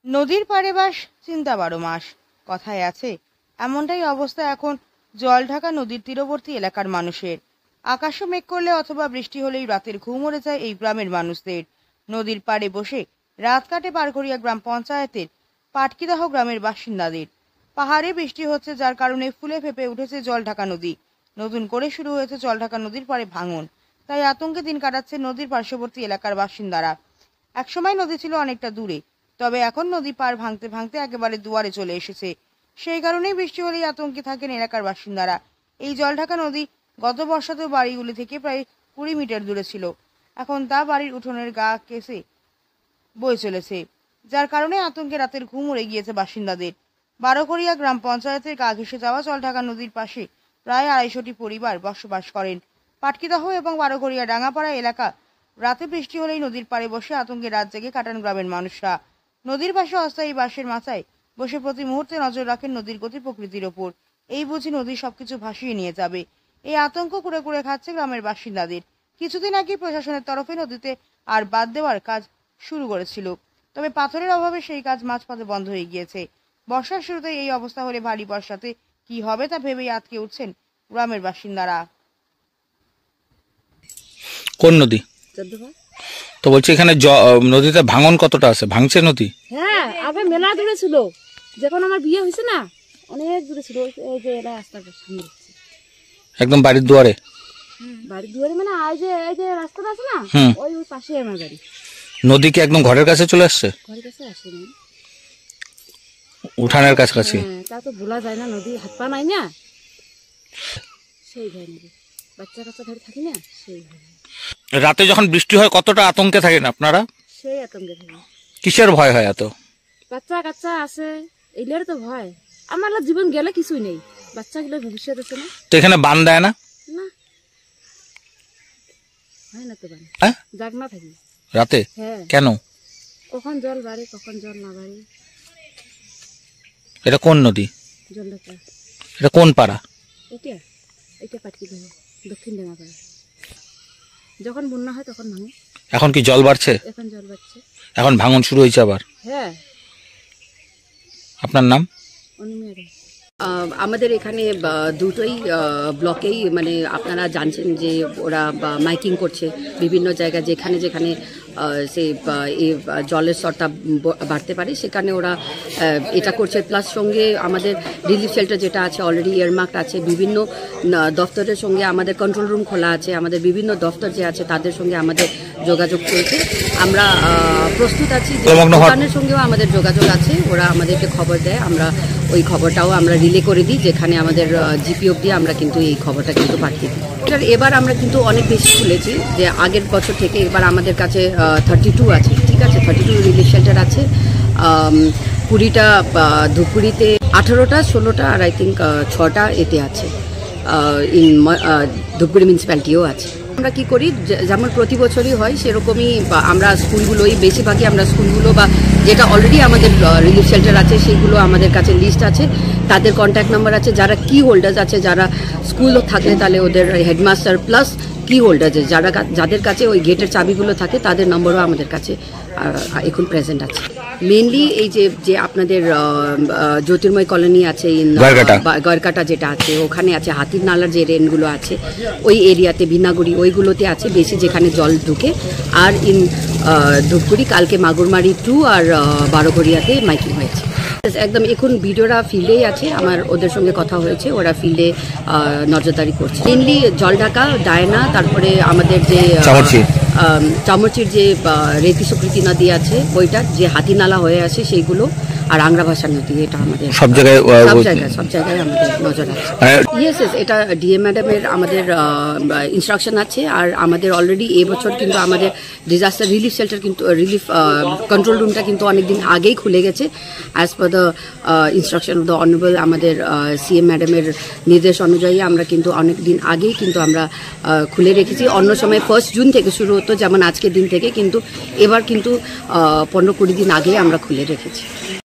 নদীর পাড়ে বাস চিন্তা 12 মাস কথায় আছে। এমনটাই অবস্থা এখন জল ঢাকা নদীর তীরবর্তী এলাকার মানুষের। আকাশে মেঘ করলে অথবা বৃষ্টি হলেই রাতের ঘুম উড়ে যায় এই গ্রামের মানুষদের। নদীর পাড়ে বসে রাত কাটে পারঘরিয়া গ্রাম পঞ্চায়েতের পাটকিদাহ গ্রামের বাসিন্দাদের। পাহাড়ে বৃষ্টি হচ্ছে, যার কারণে ফুলে ফেপে উঠেছে জল ঢাকা নদী। নতুন করে শুরু হয়েছে জল ঢাকা নদীর পাড়ে ভাঙন, তাই আতঙ্কে দিন কাটাচ্ছে নদীর পার্শ্ববর্তী এলাকার বাসিন্দারা। একসময় নদী ছিল অনেকটা দূরে, তবে এখন নদী পার ভাঙতে ভাঙতে একেবারে দুয়ারে চলে এসেছে। সেই কারণেই বৃষ্টি হলেই আতঙ্কে থাকেন এলাকার বাসিন্দারা। এই জলঢাকা নদী গত বর্ষাতেও বাড়িগুলি থেকে প্রায় 20 মিটার দূরে ছিল, এখন তা বাড়ির উঠোনের গা কেসে বয়ে চলেছে, যার কারণে আতঙ্কে রাতের ঘুম উড়ে গিয়েছে বাসিন্দাদের। বারোঘরিয়া গ্রাম পঞ্চায়েতের গা ঘেঁষে যাওয়া জলঢাকা নদীর পাশে প্রায় 250টি পরিবার বসবাস করেন। পাটকিদাহ এবং বারোঘরিয়া ডাঙ্গাপাড়া এলাকা রাতে বৃষ্টি হলেই নদীর পাড়ে বসে আতঙ্কে রাত জেগে কাটান গ্রামের মানুষরা। নদীর পাশে অস্থায়ী বাঁশের মাথায় বসে প্রতি মুহূর্তে নজর রাখেন নদীর গতি প্রকৃতির ওপর। এই বুঝি নদী সবকিছু ভাসিয়ে নিয়ে যাবে, এই আতঙ্ক কুড়ে কুড়ে খাচ্ছে গ্রামের বাসিন্দাদের। কিছুদিন আগে প্রশাসনের তরফে নদীতে আর বাদ দেওয়ার কাজ শুরু করেছিল, তবে পাথরের অভাবে সেই কাজ মাঝপথে বন্ধ হয়ে গিয়েছে। বর্ষার শুরুতে এই অবস্থা হলে ভারী বর্ষাতে কি হবে তা ভেবেই আটকে উঠছেন গ্রামের বাসিন্দারা। কোন নদী? তো বলছি এখানে নদীতে ভাঙন কতটা আছে? ভাঙছে নদী? হ্যাঁ, আগে মেলা দূরে ছিল, যখন আমার বিয়ে হয়েছে না অনেক দূরে ছিল। এই যে রাস্তাটা সামনে একদম বাড়ির দুয়ারে? বাড়ির দুয়ারে মানে এই যে রাস্তাটা আছে না, ওই পাশে আমার বাড়ি। নদী কি একদম ঘরের কাছে চলে আসছে? ঘরের কাছে আসেনি, উঠানের কাছাকাছি। তা তো ভোলা যায় না, নদী হাত পা নাই না, সেই ভয় নদী। বাচ্চা কাচ্চা ধরে থাকি না, সেই ভয়। রাতে যখন বৃষ্টি হয় কতটা আতঙ্কে থাকেন আপনারা? সেই আতঙ্কে থাকি। কিসের ভয় হয় এত? বাচ্চা কাচ্চা আছে, এইলের তো ভয়। আমার জীবন গেলে কিছুই নেই, বাচ্চাগুলোর ভবিষ্যৎ আছে না। তো এখানে বান দেয় না? না, হয় না তো বান। জাগনা থাকি রাতে? হ্যাঁ। কেন? কখন জল বাড়ে কখন জল না বাড়ে। এটা কোন নদী? জলঢাকা। এটা কোন পাড়া? এটা পাটকিদাহ, দক্ষিণ ডাঙ্গাপাড়া। যখন বন্যা হয় তখন ভাঙে। এখন কি জল বাড়ছে? এখন জল বাড়ছে, এখন ভাঙন শুরু হয়েছে আবার? হ্যাঁ। আপনার নাম? আমাদের এখানে দুটোই ব্লকেই মানে আপনারা জানছেন যে ওরা মাইকিং করছে বিভিন্ন জায়গায়, যেখানে যেখানে সে জলের স্তরটা বাড়তে পারে সেখানে ওরা এটা করছে। প্লাস সঙ্গে আমাদের রিলিফ শেল্টার যেটা আছে অলরেডি এয়ারমার্ক আছে, বিভিন্ন দফতরের সঙ্গে আমাদের কন্ট্রোল রুম খোলা আছে, আমাদের বিভিন্ন দফতর যে আছে তাদের সঙ্গে আমাদের যোগাযোগ চলছে। আমরা প্রস্তুত আছি, যে দোকানের সঙ্গেও আমাদের যোগাযোগ আছে, ওরা আমাদেরকে খবর দেয়, আমরা ওই খবরটাও আমরা রিলে করে দিই, যেখানে আমাদের জিপি অবধি আমরা কিন্তু এই খবরটা কিন্তু পাঠিয়ে দিই। এবার আমরা কিন্তু অনেক বেশি খুলেছি, যে আগের বছর থেকে এবার আমাদের কাছে 32 আছে, ঠিক আছে, 32 রিলিফ শেল্টার আছে। 20টা ধুপগুড়িতে, 18টা 16টা আর আই থিঙ্ক 6টা এতে আছে, ধুপগুড়ি মিউনিসিপ্যালিটিও আছে। আমরা কি করি, যেমন প্রতি বছরই হয় সেরকমই আমরা স্কুলগুলোই বেশিরভাগই আমরা স্কুলগুলো বা যেটা অলরেডি আমাদের রিলিফ শেল্টার আছে সেইগুলো আমাদের কাছে লিস্ট আছে, তাদের কন্ট্যাক্ট নাম্বার আছে, যারা কি হোল্ডার্স আছে, যারা স্কুল থাকলে তাহলে ওদের হেডমাস্টার প্লাস কি হোল্ডার যাদের কাছে ওই গেটের চাবিগুলো থাকে তাদের নম্বরও আমাদের কাছে এখন প্রেজেন্ট আছে। মেনলি এই যে আপনাদের জ্যোতির্ময় কলোনি আছে, গয়রকাটা যেটা আছে ওখানে আছে, হাতির নালার যে রেনগুলো আছে ওই এরিয়াতে, ভিনাগুড়ি ওইগুলোতে আছে বেশি, যেখানে জল ঢুকে। আর ধূপগুড়ি কালকে মাগুরমারি 2 আর বারোঘরিয়াতে মাইকিং হয়েছে। একদম এখন ভিডিওরা ফিল্ডেই আছে, আমার ওদের সঙ্গে কথা হয়েছে, ওরা ফিল্ডে নজরদারি করছে। মেনলি জলঢাকা, ডায়না, তারপরে আমাদের যে চামরচির যে রেতি সুকৃতি নদী আছে ওইটা, যে হাতি নালা হয়ে আছে সেইগুলো, আর আংরা ভাষা নদী, এটা আমাদের সব জায়গায় আমাদের নজর আছে। ইয়েস, এটা ডিএম ম্যাডামের আমাদের ইনস্ট্রাকশন আছে। আর আমাদের অলরেডি এবছর কিন্তু আমাদের ডিজাস্টার রিলিফ শেল্টার কিন্তু রিলিফ কন্ট্রোল রুমটা কিন্তু অনেকদিন আগেই খুলে গেছে, as per the instruction of the honourable. আমাদের সিএম ম্যাডামের নির্দেশ অনুযায়ী আমরা কিন্তু অনেক দিন আগেই কিন্তু আমরা খুলে রেখেছি। অন্য সময় 1 জুন থেকে শুরু হতো, যেমন আজকের দিন থেকে, কিন্তু এবার কিন্তু 15-20 দিন আগেই আমরা খুলে রেখেছি।